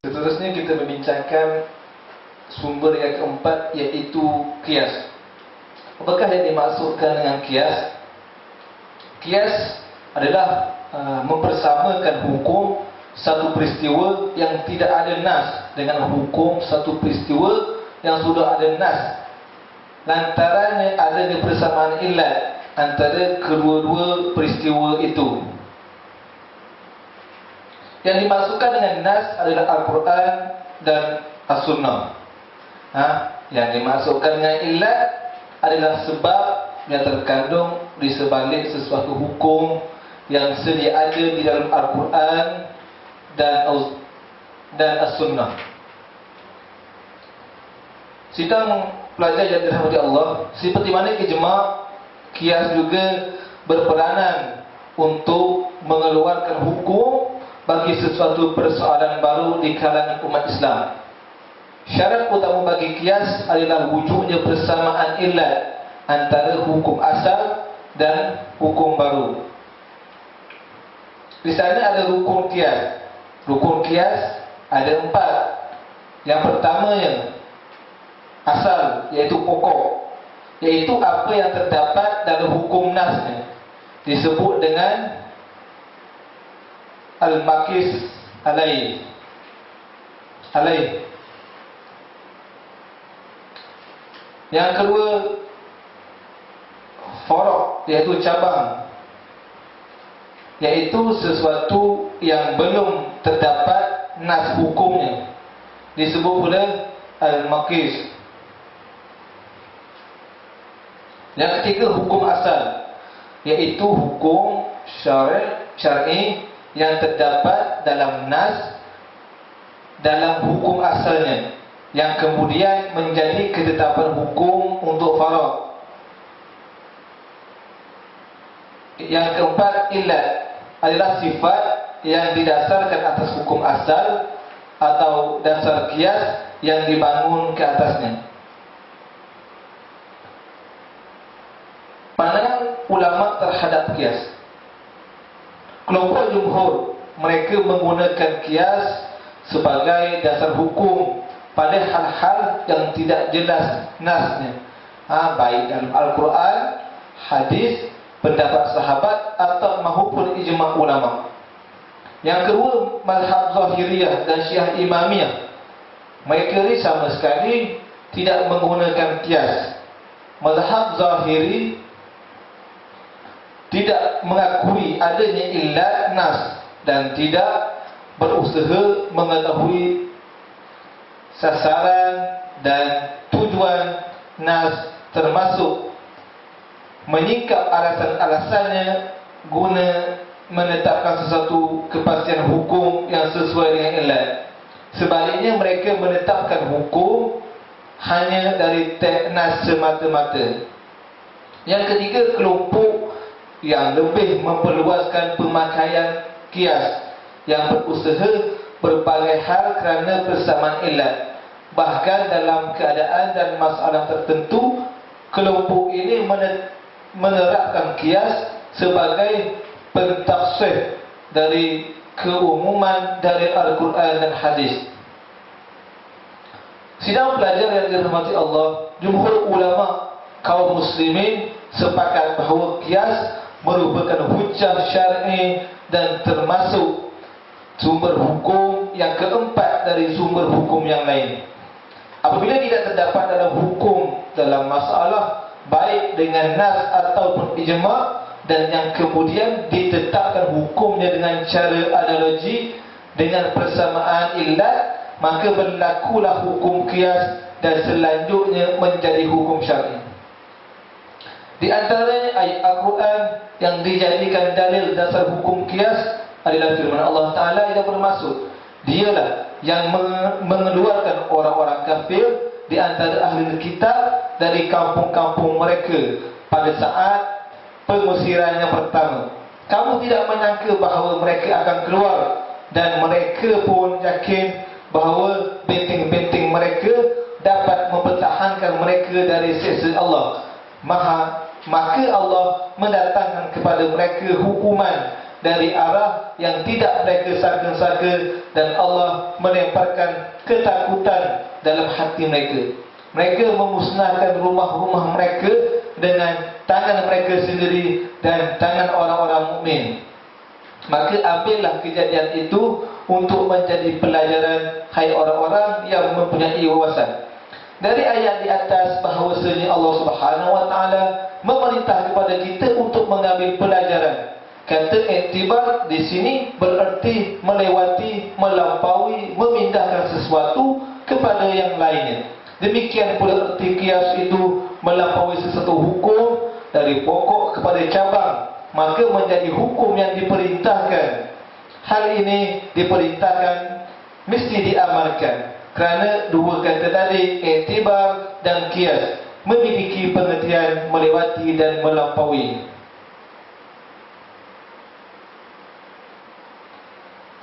Seterusnya kita membincangkan sumber yang keempat, iaitu qiyas. Apakah yang dimaksudkan dengan qiyas? Qiyas adalah mempersamakan hukum satu peristiwa yang tidak ada nas dengan hukum satu peristiwa yang sudah ada nas. Lantarannya adanya persamaan illat antara kedua-dua peristiwa itu. Yang dimaksudkan dengan nas adalah Al-Quran dan As-Sunnah. Yang dimaksudkan dengan illat adalah sebab yang terkandung di sebalik sesuatu hukum yang sedia ada di dalam Al-Quran dan As-Sunnah. Sidang pelajar yang dirahmati Allah, seperti mana ijma', qiyas juga berperanan untuk mengeluarkan hukum bagi sesuatu persoalan baru di kalangan umat Islam. Syarat utama bagi qiyas adalah wujudnya persamaan illat antara hukum asal dan hukum baru. Di sana ada rukun qiyas. Rukun qiyas ada 4. Yang pertamanya asal, iaitu pokok, iaitu apa yang terdapat dalam hukum nasnya, disebut dengan al-maqis alaih. Yang kedua, farq, iaitu cabang, iaitu sesuatu yang belum terdapat nas hukumnya, disebut pula al-maqis. Yang ketiga, hukum asal, iaitu hukum syar'i yang terdapat dalam nas, dalam hukum asalnya, yang kemudian menjadi ketetapan hukum untuk farq. Yang keempat, illat, adalah sifat yang didasarkan atas hukum asal atau dasar qiyas yang dibangun ke atasnya. Pandangan ulama terhadap qiyas. Kelompok jumhur, mereka menggunakan qiyas sebagai dasar hukum pada hal-hal yang tidak jelas nasnya, baik dalam Al-Quran, hadis, pendapat sahabat atau maupun ijma' ulama. Yang kedua, mazhab Zahiriyah dan Syiah Imamiyah, mereka ini sama sekali tidak menggunakan qiyas. Mazhab Zahiri tidak mengakui adanya illat nas dan tidak berusaha mengetahui sasaran dan tujuan nas, termasuk menyingkap alasan-alasannya guna menetapkan sesuatu kepastian hukum yang sesuai dengan illat. Sebaliknya, mereka menetapkan hukum hanya dari teks nas semata-mata. Yang ketiga, kelompok yang lebih memperluaskan pemakaian qiyas, yang berusaha berbagai hal kerana persamaan illat. Bahkan dalam keadaan dan masalah tertentu, kelompok ini menerapkan qiyas sebagai pentafsir dari keumuman dari Al-Quran dan hadis. Sidang pelajar yang dirahmati Allah, jumhur ulama kaum muslimin sepakat bahawa qiyas merupakan hujjah syar'i dan termasuk sumber hukum yang keempat dari sumber hukum yang lain. Apabila tidak terdapat dalam hukum dalam masalah, baik dengan nas ataupun ijma', dan yang kemudian ditetapkan hukumnya dengan cara analogi dengan persamaan illat, maka berlakulah hukum qiyas dan selanjutnya menjadi hukum syar'i. Di antaranya ayat Al-Quran yang dijadikan dalil dasar hukum qiyas adalah firman Allah Ta'ala yang bermaksud dialah yang mengeluarkan orang-orang kafir di antara ahli kitab dari kampung-kampung mereka pada saat pengusiran yang pertama. Kamu tidak menyangka bahawa mereka akan keluar, dan mereka pun yakin bahawa benteng-benteng mereka dapat mempertahankan mereka dari siksa Allah. Maka Allah mendatangkan kepada mereka hukuman dari arah yang tidak mereka sangka-sangka, dan Allah melemparkan ketakutan dalam hati mereka. Mereka memusnahkan rumah-rumah mereka dengan tangan mereka sendiri dan tangan orang-orang mukmin. Maka ambillah kejadian itu untuk menjadi pelajaran, hai orang-orang yang mempunyai wawasan. Dari ayat di atas bahawasanya Allah Subhanahu wa Ta'ala memerintah kepada kita untuk mengambil pelajaran. Kata iktibar di sini bererti melewati, melampaui, memindahkan sesuatu kepada yang lainnya. Demikian pula erti qiyas itu melampaui sesuatu hukum dari pokok kepada cabang, maka menjadi hukum yang diperintahkan. Hal ini diperintahkan mesti diamalkan, kerana dua kata tadi, iktibar dan qiyas, memiliki pengertian melewati dan melampaui.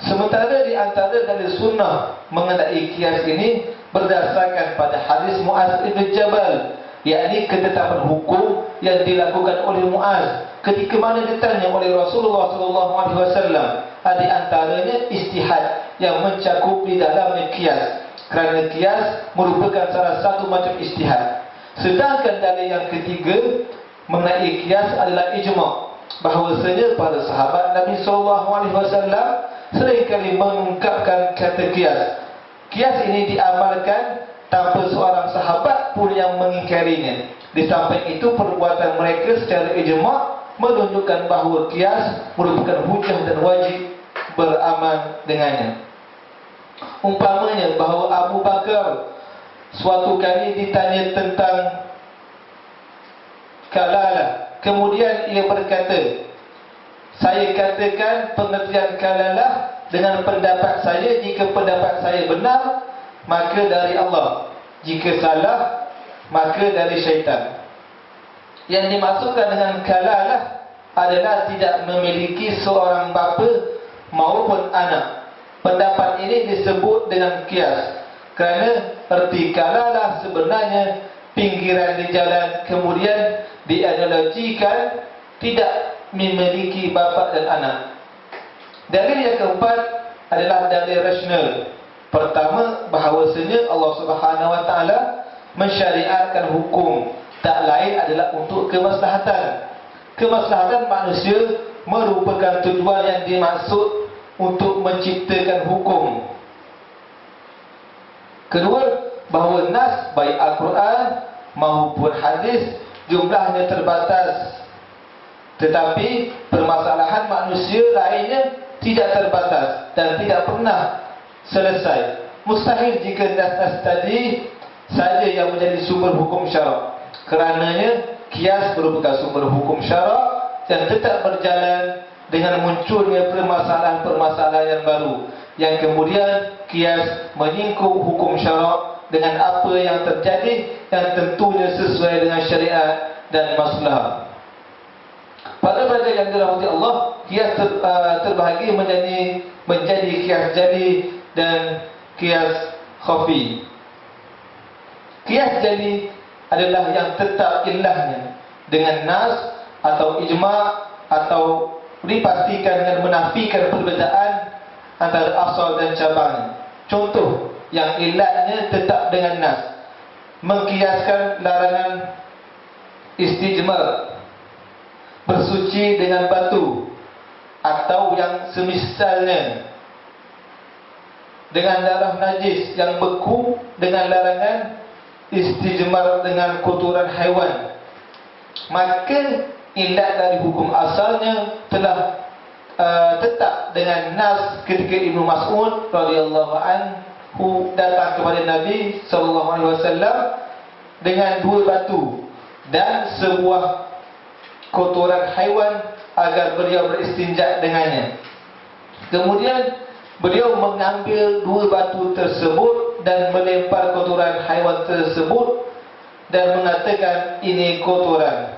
Sementara di antara dari sunnah mengenai qiyas ini berdasarkan pada hadis Muaz bin Jabal, yakni ketetapan hukum yang dilakukan oleh Muaz ketika mana ditanya oleh Rasulullah SAW. Di antaranya istihad yang mencakup di dalamnya qiyas, kerana qiyas merupakan salah satu macam istihad. Sedangkan dalil yang ketiga mengenai qiyas adalah ijma', bahawasanya para sahabat Nabi SAW seringkali mengungkapkan kata qiyas. Qiyas ini diamalkan tanpa seorang sahabat pun yang mengingkarinya. Di samping itu, perbuatan mereka secara ijma' menunjukkan bahawa qiyas merupakan hujah dan wajib beramal dengannya. Umpamanya bahawa Abu Bakar suatu kali ditanya tentang kalalah, kemudian ia berkata, saya katakan pengertian kalalah dengan pendapat saya. Jika pendapat saya benar, maka dari Allah. Jika salah, maka dari syaitan. Yang dimaksudkan dengan kalalah adalah tidak memiliki seorang bapa maupun anak. Pendapat ini disebut dengan qiyas, kerana erti kalalah sebenarnya pinggiran di jalan, kemudian dianalogikan tidak memiliki bapa dan anak. Dalil yang keempat adalah dalil rasional. Pertama, bahawasanya Allah Subhanahu wa Ta'ala mensyariatkan hukum tak lain adalah untuk kemaslahatan. Kemaslahatan manusia merupakan tujuan yang dimaksud untuk menciptakan hukum. Kedua, bahawa nas baik Al-Quran maupun hadis jumlahnya terbatas, tetapi permasalahan manusia lainnya tidak terbatas dan tidak pernah selesai. Mustahil jika nas-nas tadi saja yang menjadi sumber hukum syarak. Kerananya qiyas merupakan sumber hukum syarak dan tetap berjalan dengan munculnya permasalahan-permasalahan yang baru, yang kemudian qiyas menyingkup hukum syarak dengan apa yang terjadi yang tentunya sesuai dengan syariat dan maslahah. Pada pelajar yang dirahmati Allah, qiyas terbahagi menjadi qiyas jali dan qiyas khafi. Qiyas jali adalah yang tetap ilahnya dengan nas atau ijma' atau dipastikan dengan menafikan perbezaan antara asal dan cabang. Contoh yang ilahnya tetap dengan nas, mengkiaskan larangan istijmar, bersuci dengan batu atau yang semisalnya, dengan darah najis yang beku, dengan larangan istijmar dengan kotoran haiwan. Maka ilat dari hukum asalnya telah tetap dengan nas ketika Ibnu Mas'ud radhiyallahu an datang kepada Nabi SAW dengan 2 batu dan sebuah kotoran haiwan agar beliau beristinja dengannya. Kemudian beliau mengambil 2 batu tersebut dan melempar kotoran haiwan tersebut dan mengatakan ini kotoran,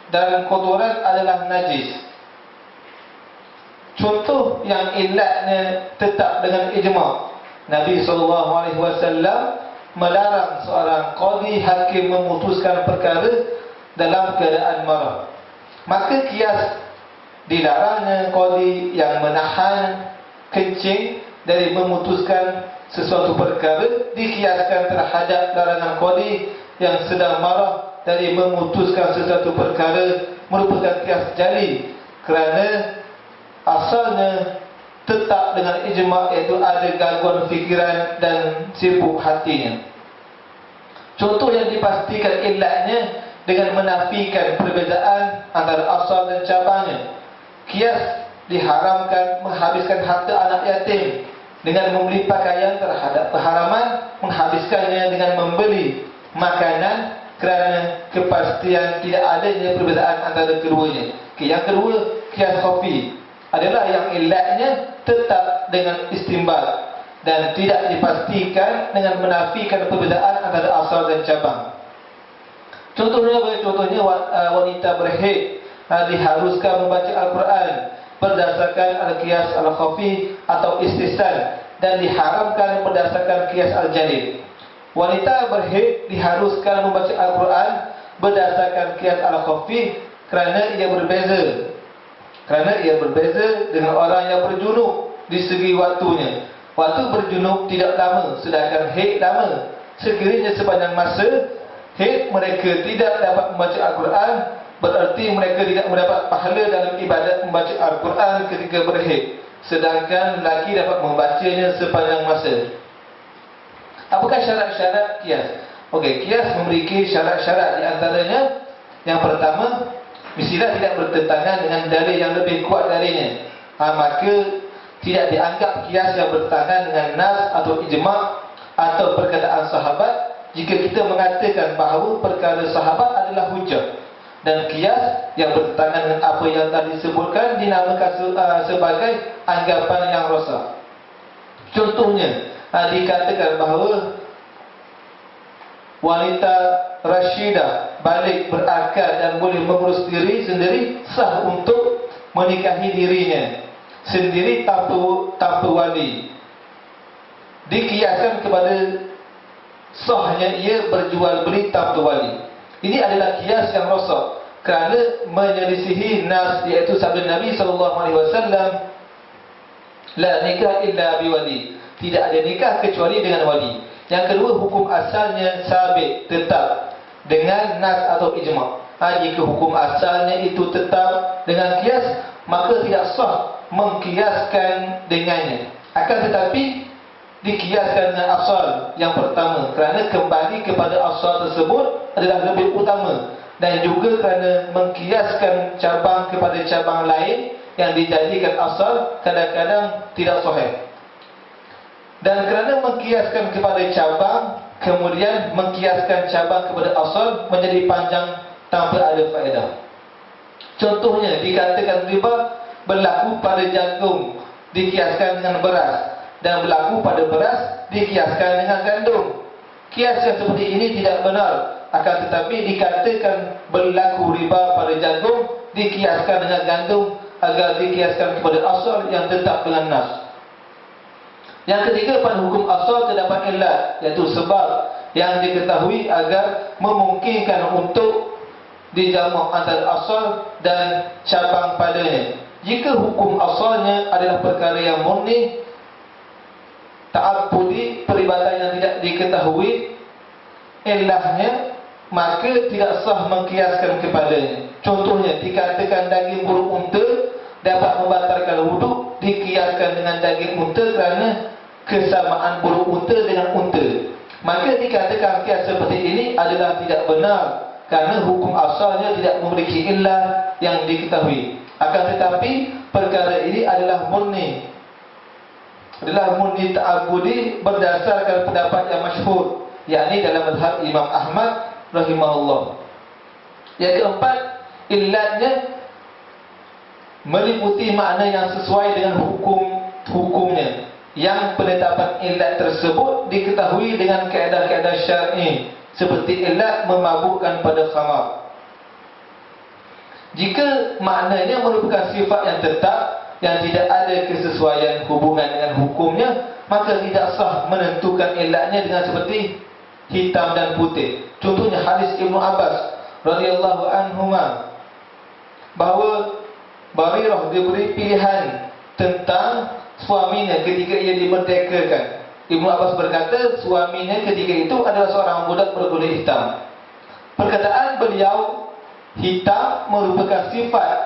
dan kotoran adalah najis. Contoh yang ilatnya tetap dengan ijma', Nabi SAW melarang seorang qadi hakim memutuskan perkara dalam keadaan marah. Maka kias dilarangnya qadi yang menahan kencing dari memutuskan sesuatu perkara dikiaskan terhadap larangan qadi yang sedang marah dari memutuskan sesuatu perkara merupakan kias jali, kerana asalnya tetap dengan ijma', iaitu ada gangguan fikiran dan sibuk hatinya. Contoh yang dipastikan ilatnya dengan menafikan perbezaan antara asal dan cabangnya. Kias diharamkan menghabiskan harta anak yatim dengan membeli pakaian terhadap keharaman menghabiskannya dengan membeli makanan, kerana kepastian tidak adanya perbezaan antara keduanya. Yang kedua, kias kopi adalah yang ilatnya tetap dengan istinbat dan tidak dipastikan dengan menafikan perbezaan antara asal dan cabang. Contohnya wanita berhaid diharuskan membaca Al-Quran berdasarkan al-qiyas al-khafi atau istisal, dan diharamkan berdasarkan qiyas al-jalil. Wanita berhaid diharuskan membaca Al-Quran berdasarkan qiyas al-khafi kerana ia berbeza dengan orang yang berjunub di segi waktunya. Waktu berjunub tidak lama, sedangkan haid lama. Sekiranya sepanjang masa haid mereka tidak dapat membaca Al-Quran, berarti mereka tidak mendapat pahala dalam ibadat membaca Al-Quran ketika berhaid, sedangkan lelaki dapat membacanya sepanjang masa. Apakah syarat-syarat qiyas? Okey, qiyas memiliki syarat-syarat. Di antaranya, yang pertama, mestilah tidak bertentangan dengan dalil yang lebih kuat darinya. Maka tidak dianggap qiyas yang bertentangan dengan nas atau ijma' atau perkataan sahabat jika kita mengatakan bahawa perkara sahabat adalah hujjah, dan qiyas yang bertentangan dengan apa yang tadi disebutkan dinamakan sebagai anggapan yang rosak. Contohnya, dikatakan bahawa wanita rasyidah balik berakal dan boleh mengurus diri sendiri sah untuk menikahi dirinya sendiri tanpa wali, dikiaskan kepada sahnya ia berjual beli tanpa wali. Ini adalah kias yang rosak kerana menyelisihi nas, iaitu sabda Nabi SAW, la nikah illa biwali, tidak ada nikah kecuali dengan wali. Yang kedua, hukum asalnya sabit, tetap dengan nas atau ijma'. Jika hukum asalnya itu tetap dengan kias, maka tidak sah mengkiaskan dengannya. Akan tetapi dikiaskan dengan asal yang pertama, kerana kembali kepada asal tersebut adalah lebih utama, dan juga kerana mengkiaskan cabang kepada cabang lain yang dijadikan asal kadang-kadang tidak sahih. Dan kerana mengkiaskan kepada cabang, kemudian mengkiaskan cabang kepada asal menjadi panjang tanpa ada faedah. Contohnya, dikatakan riba berlaku pada jagung dikiaskan dengan beras, dan berlaku pada beras dikiaskan dengan gandum. Kias yang seperti ini tidak benar. Akan tetapi dikatakan berlaku riba pada jagung dikiaskan dengan gandum agar dikiaskan kepada asal yang tetap dengan nas. Yang ketiga, pada hukum asal terdapat illat, iaitu sebab yang diketahui agar memungkinkan untuk dijamak antara asal dan cabang padanya. Jika hukum asalnya adalah perkara yang murni, ta'abbudi, peribadatan yang tidak diketahui illahnya, maka tidak sah mengkiaskan kepadanya. Contohnya, dikatakan daging burung unta dapat membatalkan wuduk, dikiaskan dengan daging unta kerana kesamaan burung unta dengan unta. Maka dikatakan kias seperti ini adalah tidak benar, kerana hukum asalnya tidak memiliki illah yang diketahui. Akan tetapi perkara ini adalah murni, adalah murni ta'abudi berdasarkan pendapat yang masyhur, yakni dalam mazhab Imam Ahmad rahimahullah. Yang keempat, illatnya meliputi makna yang sesuai dengan hukumnya, yang penetapan illat tersebut diketahui dengan kaedah-kaedah syar'i, seperti illat memabukkan pada khamar. Jika maknanya merupakan sifat yang tetap, yang tidak ada kesesuaian hubungan dengan hukumnya, maka tidak sah menentukan illatnya dengan seperti hitam dan putih. Contohnya hadis Ibnu Abbas radhiyallahu anhuma, bahawa Barirah diberi pilihan tentang suaminya ketika ia dimerdekakan. Ibnu Abbas berkata suaminya ketika itu adalah seorang budak berkulit hitam. Perkataan beliau, hitam merupakan sifat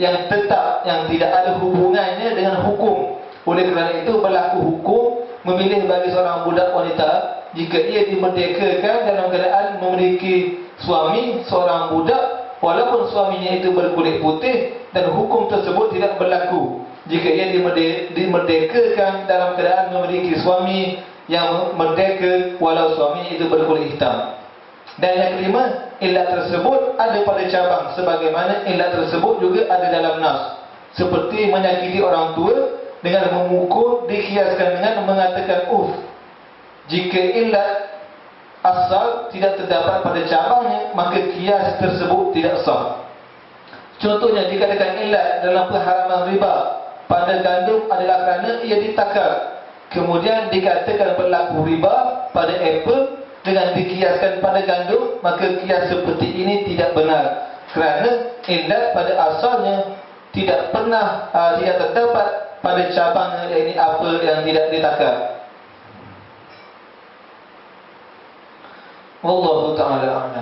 yang tetap, yang tidak ada hubungannya dengan hukum. Oleh kerana itu berlaku hukum memilih bagi seorang budak wanita jika ia dimerdekakan dalam keadaan memiliki suami seorang budak, walaupun suaminya itu berkulit putih, dan hukum tersebut tidak berlaku jika ia dimerdekakan dalam keadaan memiliki suami yang merdeka walau suaminya itu berkulit hitam. Dan yang kelima, illat tersebut ada pada cabang, sebagaimana illat tersebut juga ada dalam nas, seperti menyakiti orang tua dengan memukul dikiaskan dengan mengatakan Jika illat asal tidak terdapat pada cabangnya, maka kias tersebut tidak sah. Contohnya, dikatakan illat dalam pengharaman riba pada gandum adalah kerana ia ditakar. Kemudian dikatakan berlaku riba pada apple dengan dikiaskan pada gandum, maka kias seperti ini tidak benar, kerana illat pada asalnya tidak pernah tidak terdapat pada cabangnya, yakni apple yang tidak ditakar. Wallahu ta'ala a'lam.